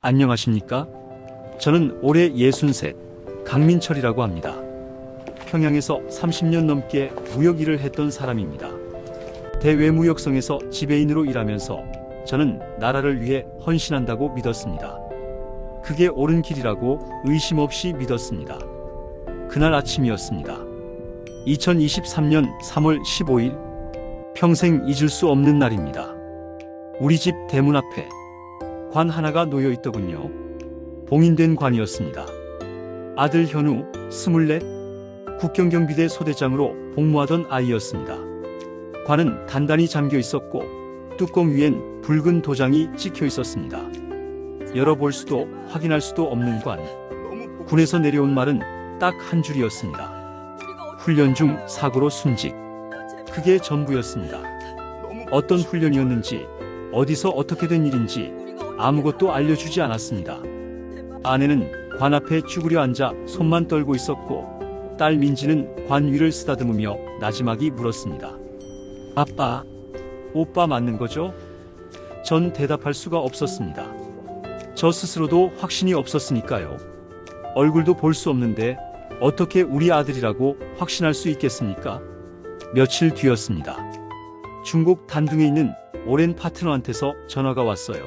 안녕하십니까? 저는 올해 63, 강민철이라고 합니다. 평양에서 30년 넘게 무역 일을 했던 사람입니다. 대외무역성에서 지배인으로 일하면서 저는 나라를 위해 헌신한다고 믿었습니다. 그게 옳은 길이라고 의심 없이 믿었습니다. 그날 아침이었습니다. 2023년 3월 15일, 평생 잊을 수 없는 날입니다. 우리 집 대문 앞에 관 하나가 놓여 있더군요. 봉인된 관이었습니다. 아들 현우, 24, 국경경비대 소대장으로 복무하던 아이였습니다. 관은 단단히 잠겨 있었고 뚜껑 위엔 붉은 도장이 찍혀 있었습니다. 열어볼 수도 확인할 수도 없는 관. 군에서 내려온 말은 딱 한 줄이었습니다. 훈련 중 사고로 순직. 그게 전부였습니다. 어떤 훈련이었는지, 어디서 어떻게 된 일인지 아무것도 알려주지 않았습니다. 아내는 관 앞에 쭈그려 앉아 손만 떨고 있었고 딸 민지는 관 위를 쓰다듬으며 나지막이 물었습니다. 아빠, 오빠 맞는 거죠? 전 대답할 수가 없었습니다. 저 스스로도 확신이 없었으니까요. 얼굴도 볼 수 없는데 어떻게 우리 아들이라고 확신할 수 있겠습니까? 며칠 뒤였습니다. 중국 단둥에 있는 오랜 파트너한테서 전화가 왔어요.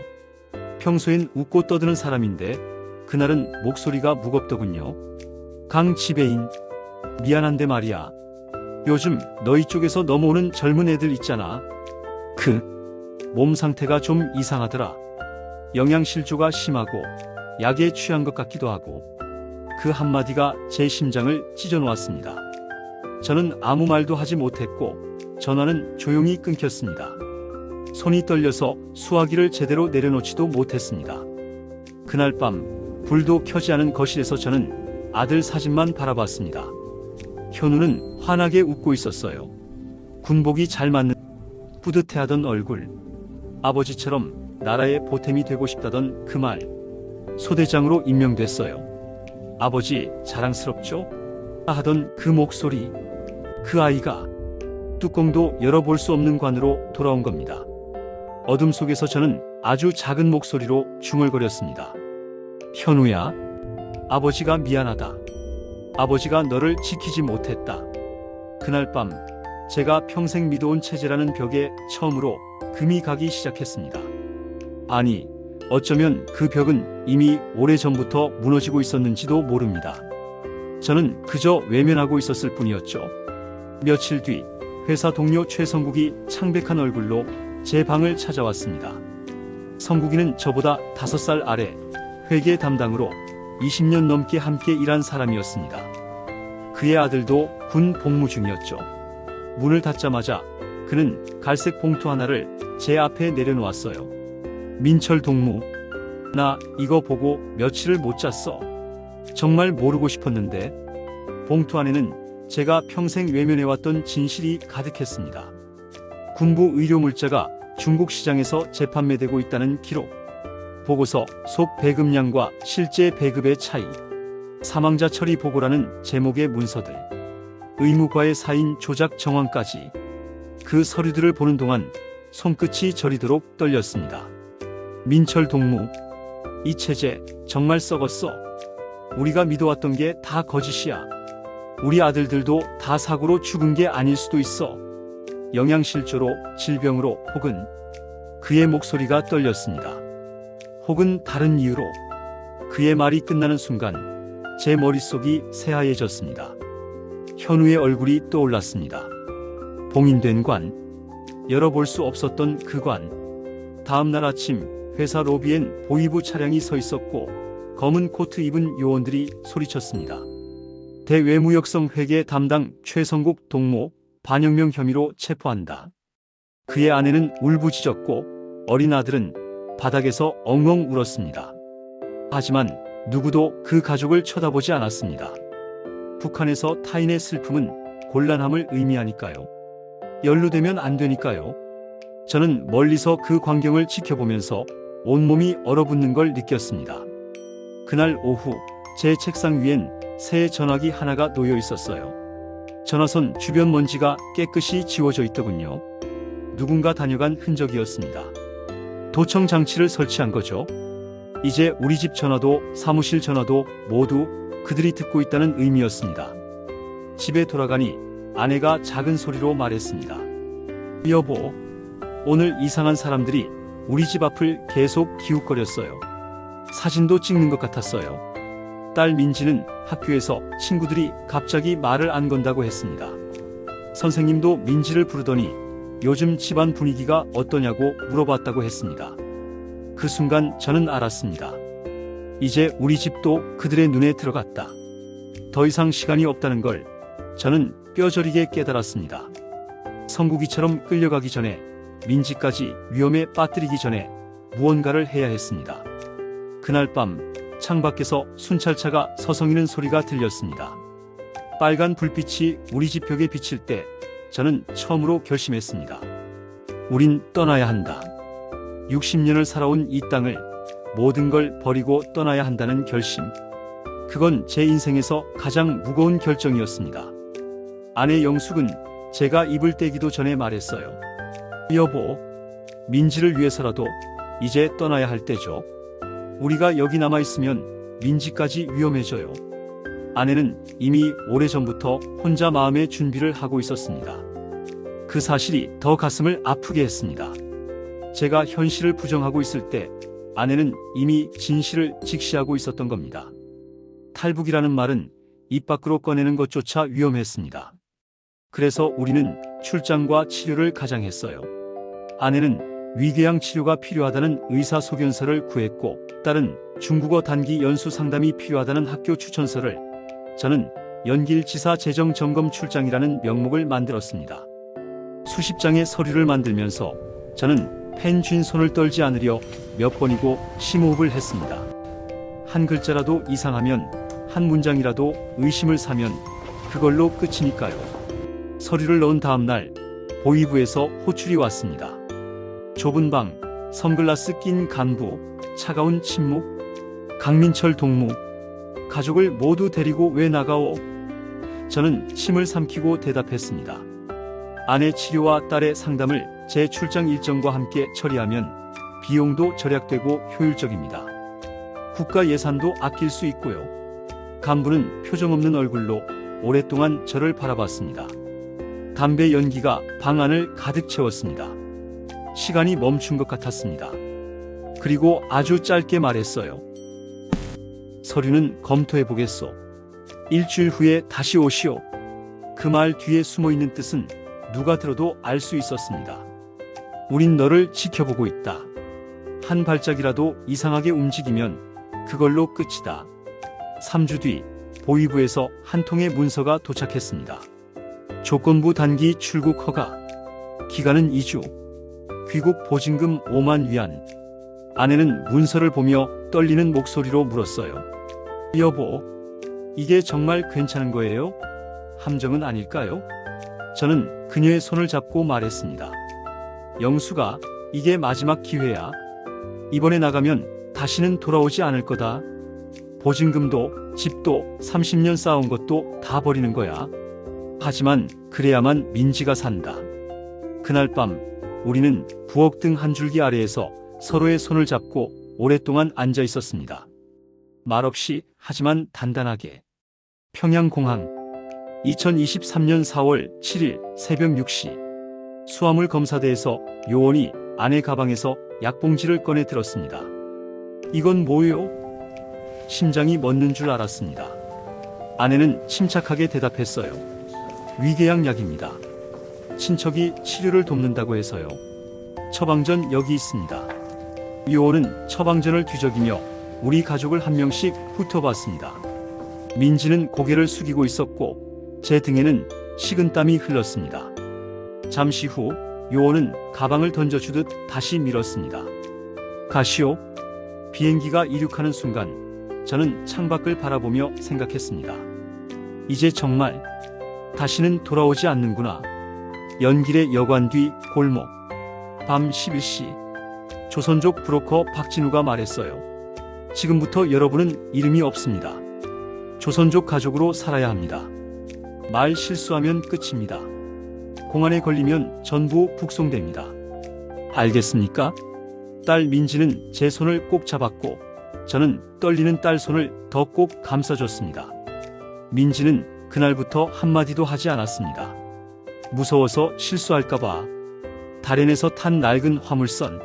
평소엔 웃고 떠드는 사람인데 그날은 목소리가 무겁더군요. 강 지배인, 미안한데 말이야. 요즘 너희 쪽에서 넘어오는 젊은 애들 있잖아. 몸 상태가 좀 이상하더라. 영양실조가 심하고 약에 취한 것 같기도 하고. 그 한마디가 제 심장을 찢어놓았습니다. 저는 아무 말도 하지 못했고 전화는 조용히 끊겼습니다. 손이 떨려서 수화기를 제대로 내려놓지도 못했습니다. 그날 밤 불도 켜지 않은 거실에서 저는 아들 사진만 바라봤습니다. 현우는 환하게 웃고 있었어요. 군복이 잘 맞는 뿌듯해하던 얼굴. 아버지처럼 나라의 보탬이 되고 싶다던 그 말. 소대장으로 임명됐어요. 아버지 자랑스럽죠? 하던 그 목소리. 그 아이가 뚜껑도 열어볼 수 없는 관으로 돌아온 겁니다. 어둠 속에서 저는 아주 작은 목소리로 중얼거렸습니다. 현우야, 아버지가 미안하다. 아버지가 너를 지키지 못했다. 그날 밤 제가 평생 믿어온 체제라는 벽에 처음으로 금이 가기 시작했습니다. 아니, 어쩌면 그 벽은 이미 오래전부터 무너지고 있었는지도 모릅니다. 저는 그저 외면하고 있었을 뿐이었죠. 며칠 뒤 회사 동료 최성국이 창백한 얼굴로 제 방을 찾아왔습니다. 성국이는 저보다 5살 아래 회계 담당으로 20년 넘게 함께 일한 사람이었습니다. 그의 아들도 군 복무 중이었죠. 문을 닫자마자 그는 갈색 봉투 하나를 제 앞에 내려놓았어요. 민철 동무, 나 이거 보고 며칠을 못 잤어. 정말 모르고 싶었는데. 봉투 안에는 제가 평생 외면해왔던 진실이 가득했습니다. 군부 의료물자가 중국 시장에서 재판매되고 있다는 기록, 보고서 속 배급량과 실제 배급의 차이, 사망자 처리 보고라는 제목의 문서들, 의무과의 사인 조작 정황까지. 그 서류들을 보는 동안 손끝이 저리도록 떨렸습니다. 민철 동무, 이 체제 정말 썩었어. 우리가 믿어왔던 게 다 거짓이야. 우리 아들들도 다 사고로 죽은 게 아닐 수도 있어. 영양실조로, 질병으로, 혹은. 그의 목소리가 떨렸습니다. 혹은 다른 이유로. 그의 말이 끝나는 순간 제 머릿속이 새하얘졌습니다. 현우의 얼굴이 떠올랐습니다. 봉인된 관. 열어볼 수 없었던 그 관. 다음 날 아침 회사 로비엔 보위부 차량이 서 있었고 검은 코트 입은 요원들이 소리쳤습니다. 대외무역성 회계 담당 최성국 동무 반영명 혐의로 체포한다. 그의 아내는 울부짖었고 어린 아들은 바닥에서 엉엉 울었습니다. 하지만 누구도 그 가족을 쳐다보지 않았습니다. 북한에서 타인의 슬픔은 곤란함을 의미하니까요. 연루되면 안 되니까요. 저는 멀리서 그 광경을 지켜보면서 온몸이 얼어붙는 걸 느꼈습니다. 그날 오후 제 책상 위엔 새 전화기 하나가 놓여 있었어요. 전화선 주변 먼지가 깨끗이 지워져 있더군요. 누군가 다녀간 흔적이었습니다. 도청 장치를 설치한 거죠. 이제 우리 집 전화도 사무실 전화도 모두 그들이 듣고 있다는 의미였습니다. 집에 돌아가니 아내가 작은 소리로 말했습니다. 여보, 오늘 이상한 사람들이 우리 집 앞을 계속 기웃거렸어요. 사진도 찍는 것 같았어요. 딸 민지는 학교에서 친구들이 갑자기 말을 안 건다고 했습니다. 선생님도 민지를 부르더니 요즘 집안 분위기가 어떠냐고 물어봤다고 했습니다. 그 순간 저는 알았습니다. 이제 우리 집도 그들의 눈에 들어갔다. 더 이상 시간이 없다는 걸 저는 뼈저리게 깨달았습니다. 성국이처럼 끌려가기 전에, 민지까지 위험에 빠뜨리기 전에 무언가를 해야 했습니다. 그날 밤 창밖에서 순찰차가 서성이는 소리가 들렸습니다. 빨간 불빛이 우리 집 벽에 비칠 때 저는 처음으로 결심했습니다. 우린 떠나야 한다. 60년을 살아온 이 땅을 모든 걸 버리고 떠나야 한다는 결심. 그건 제 인생에서 가장 무거운 결정이었습니다. 아내 영숙은 제가 입을 떼기도 전에 말했어요. 여보, 민지를 위해서라도 이제 떠나야 할 때죠. 우리가 여기 남아있으면 민지까지 위험해져요. 아내는 이미 오래전부터 혼자 마음의 준비를 하고 있었습니다. 그 사실이 더 가슴을 아프게 했습니다. 제가 현실을 부정하고 있을 때 아내는 이미 진실을 직시하고 있었던 겁니다. 탈북이라는 말은 입 밖으로 꺼내는 것조차 위험했습니다. 그래서 우리는 출장과 치료를 가장했어요. 아내는 위궤양 치료가 필요하다는 의사소견서를 구했고, 딸은 중국어 단기 연수 상담이 필요하다는 학교 추천서를, 저는 연길지사 재정점검 출장이라는 명목을 만들었습니다. 수십 장의 서류를 만들면서 저는 펜 쥔 손을 떨지 않으려 몇 번이고 심호흡을 했습니다. 한 글자라도 이상하면, 한 문장이라도 의심을 사면 그걸로 끝이니까요. 서류를 넣은 다음 날 보위부에서 호출이 왔습니다. 좁은 방, 선글라스 낀 간부, 차가운 침묵. 강민철 동무, 가족을 모두 데리고 왜 나가오? 저는 침을 삼키고 대답했습니다. 아내 치료와 딸의 상담을 제 출장 일정과 함께 처리하면 비용도 절약되고 효율적입니다. 국가 예산도 아낄 수 있고요. 간부는 표정 없는 얼굴로 오랫동안 저를 바라봤습니다. 담배 연기가 방 안을 가득 채웠습니다. 시간이 멈춘 것 같았습니다. 그리고 아주 짧게 말했어요. 서류는 검토해 보겠소. 일주일 후에 다시 오시오. 그 말 뒤에 숨어있는 뜻은 누가 들어도 알 수 있었습니다. 우린 너를 지켜보고 있다. 한 발짝이라도 이상하게 움직이면 그걸로 끝이다. 3주 뒤 보위부에서 한 통의 문서가 도착했습니다. 조건부 단기 출국 허가. 기간은 2주. 귀국 보증금 5만 위안. 아내는 문서를 보며 떨리는 목소리로 물었어요. 여보, 이게 정말 괜찮은 거예요? 함정은 아닐까요? 저는 그녀의 손을 잡고 말했습니다. 영수가, 이게 마지막 기회야. 이번에 나가면 다시는 돌아오지 않을 거다. 보증금도 집도 30년 쌓아온 것도 다 버리는 거야. 하지만 그래야만 민지가 산다. 그날 밤 우리는 부엌등 한 줄기 아래에서 서로의 손을 잡고 오랫동안 앉아 있었습니다. 말없이 하지만 단단하게. 평양공항 2023년 4월 7일 새벽 6시 수화물 검사대에서 요원이 아내 가방에서 약봉지를 꺼내 들었습니다. 이건 뭐예요? 심장이 멎는 줄 알았습니다. 아내는 침착하게 대답했어요. 위궤양 약입니다. 친척이 치료를 돕는다고 해서요. 처방전 여기 있습니다. 요원은 처방전을 뒤적이며 우리 가족을 한 명씩 훑어봤습니다. 민지는 고개를 숙이고 있었고 제 등에는 식은땀이 흘렀습니다. 잠시 후 요원은 가방을 던져주듯 다시 밀었습니다. 가시오. 비행기가 이륙하는 순간 저는 창밖을 바라보며 생각했습니다. 이제 정말 다시는 돌아오지 않는구나. 연길의 여관 뒤 골목. 밤 11시 조선족 브로커 박진우가 말했어요. 지금부터 여러분은 이름이 없습니다. 조선족 가족으로 살아야 합니다. 말 실수하면 끝입니다. 공안에 걸리면 전부 북송됩니다. 알겠습니까? 딸 민지는 제 손을 꼭 잡았고 저는 떨리는 딸 손을 더 꼭 감싸줬습니다. 민지는 그날부터 한마디도 하지 않았습니다. 무서워서 실수할까봐. 다렌에서 탄 낡은 화물선,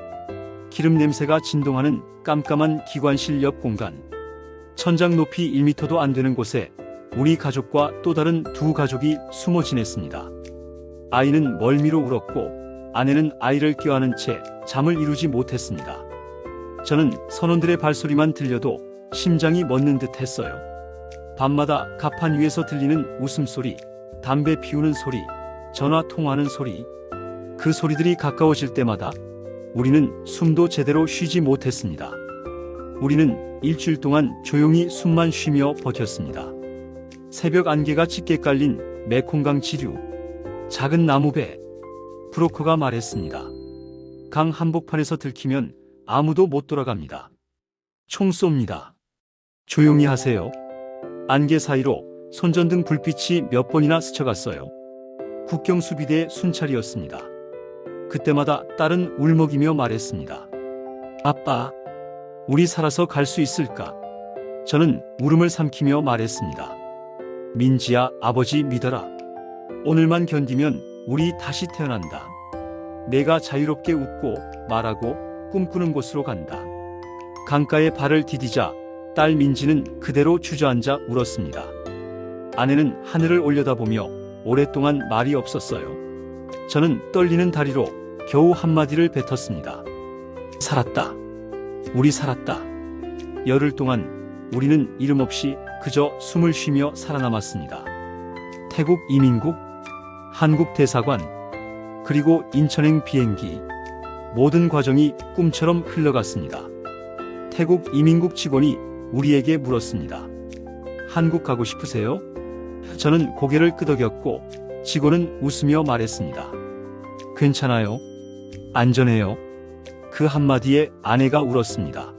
기름 냄새가 진동하는 깜깜한 기관실 옆 공간, 천장 높이 1m도 안 되는 곳에 우리 가족과 또 다른 두 가족이 숨어 지냈습니다. 아이는 멀미로 울었고 아내는 아이를 껴안은 채 잠을 이루지 못했습니다. 저는 선원들의 발소리만 들려도 심장이 멎는 듯 했어요. 밤마다 갑판 위에서 들리는 웃음소리, 담배 피우는 소리, 전화 통화하는 소리. 그 소리들이 가까워질 때마다 우리는 숨도 제대로 쉬지 못했습니다. 우리는 일주일 동안 조용히 숨만 쉬며 버텼습니다. 새벽 안개가 짙게 깔린 메콩강 지류, 작은 나무배. 브로커가 말했습니다. 강 한복판에서 들키면 아무도 못 돌아갑니다. 총 쏩니다. 조용히 하세요. 안개 사이로 손전등 불빛이 몇 번이나 스쳐갔어요. 국경수비대의 순찰이었습니다. 그때마다 딸은 울먹이며 말했습니다. 아빠, 우리 살아서 갈 수 있을까? 저는 울음을 삼키며 말했습니다. 민지야, 아버지 믿어라. 오늘만 견디면 우리 다시 태어난다. 내가 자유롭게 웃고 말하고 꿈꾸는 곳으로 간다. 강가에 발을 디디자 딸 민지는 그대로 주저앉아 울었습니다. 아내는 하늘을 올려다보며 오랫동안 말이 없었어요. 저는 떨리는 다리로 겨우 한마디를 뱉었습니다. 살았다. 우리 살았다. 열흘 동안 우리는 이름 없이 그저 숨을 쉬며 살아남았습니다. 태국 이민국, 한국 대사관, 그리고 인천행 비행기. 모든 과정이 꿈처럼 흘러갔습니다. 태국 이민국 직원이 우리에게 물었습니다. 한국 가고 싶으세요? 저는 고개를 끄덕였고 직원은 웃으며 말했습니다. 괜찮아요. 안전해요. 그 한마디에 아내가 울었습니다.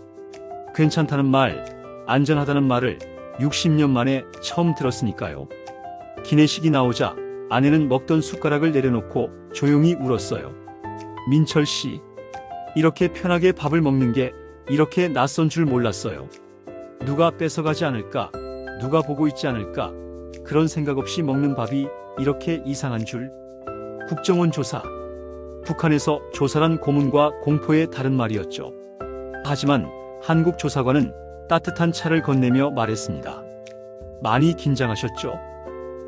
괜찮다는 말, 안전하다는 말을 60년 만에 처음 들었으니까요. 기내식이 나오자 아내는 먹던 숟가락을 내려놓고 조용히 울었어요. 민철 씨, 이렇게 편하게 밥을 먹는 게 이렇게 낯선 줄 몰랐어요. 누가 뺏어가지 않을까? 누가 보고 있지 않을까? 그런 생각 없이 먹는 밥이 이렇게 이상한 줄. 국정원 조사. 북한에서 조사란 고문과 공포의 다른 말이었죠. 하지만 한국 조사관은 따뜻한 차를 건네며 말했습니다. 많이 긴장하셨죠?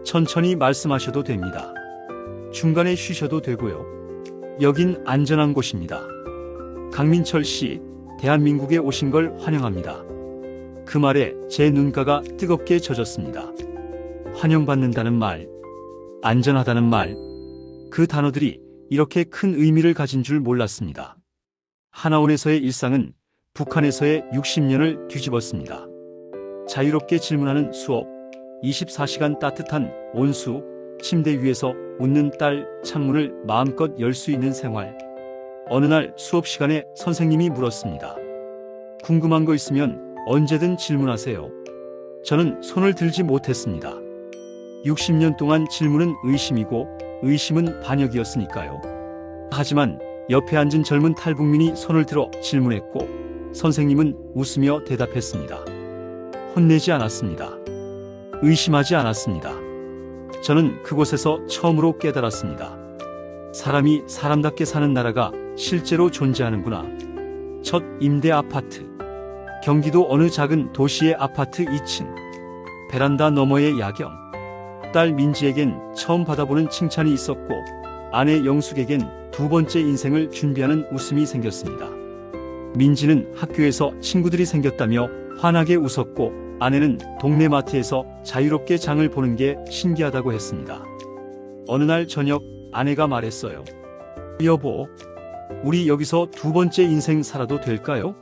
천천히 말씀하셔도 됩니다. 중간에 쉬셔도 되고요. 여긴 안전한 곳입니다. 강민철 씨, 대한민국에 오신 걸 환영합니다. 그 말에 제 눈가가 뜨겁게 젖었습니다. 환영받는다는 말, 안전하다는 말, 그 단어들이 이렇게 큰 의미를 가진 줄 몰랐습니다. 하나원에서의 일상은 북한에서의 60년을 뒤집었습니다. 자유롭게 질문하는 수업, 24시간 따뜻한 온수, 침대 위에서 웃는 딸, 창문을 마음껏 열 수 있는 생활. 어느 날 수업 시간에 선생님이 물었습니다. 궁금한 거 있으면 언제든 질문하세요. 저는 손을 들지 못했습니다. 60년 동안 질문은 의심이고 의심은 반역이었으니까요. 하지만 옆에 앉은 젊은 탈북민이 손을 들어 질문했고 선생님은 웃으며 대답했습니다. 혼내지 않았습니다. 의심하지 않았습니다. 저는 그곳에서 처음으로 깨달았습니다. 사람이 사람답게 사는 나라가 실제로 존재하는구나. 첫 임대 아파트. 경기도 어느 작은 도시의 아파트 2층. 베란다 너머의 야경. 딸 민지에겐 처음 받아보는 칭찬이 있었고 아내 영숙에겐 두 번째 인생을 준비하는 웃음이 생겼습니다. 민지는 학교에서 친구들이 생겼다며 환하게 웃었고 아내는 동네 마트에서 자유롭게 장을 보는 게 신기하다고 했습니다. 어느 날 저녁 아내가 말했어요. 여보, 우리 여기서 두 번째 인생 살아도 될까요?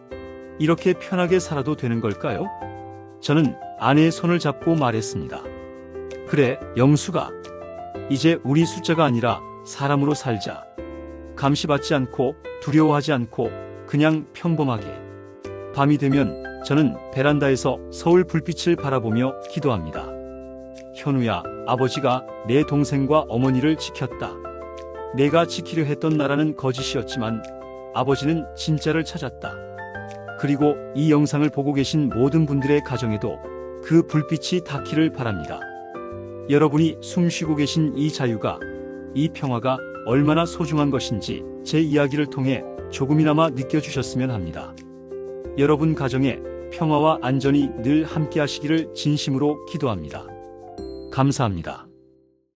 이렇게 편하게 살아도 되는 걸까요? 저는 아내의 손을 잡고 말했습니다. 그래, 영수가. 이제 우리 숫자가 아니라 사람으로 살자. 감시받지 않고 두려워하지 않고 그냥 평범하게. 밤이 되면 저는 베란다에서 서울 불빛을 바라보며 기도합니다. 현우야, 아버지가 내 동생과 어머니를 지켰다. 내가 지키려 했던 나라는 거짓이었지만 아버지는 진짜를 찾았다. 그리고 이 영상을 보고 계신 모든 분들의 가정에도 그 불빛이 닿기를 바랍니다. 여러분이 숨쉬고 계신 이 자유가, 이 평화가 얼마나 소중한 것인지 제 이야기를 통해 조금이나마 느껴주셨으면 합니다. 여러분 가정에 평화와 안전이 늘 함께 하시기를 진심으로 기도합니다. 감사합니다.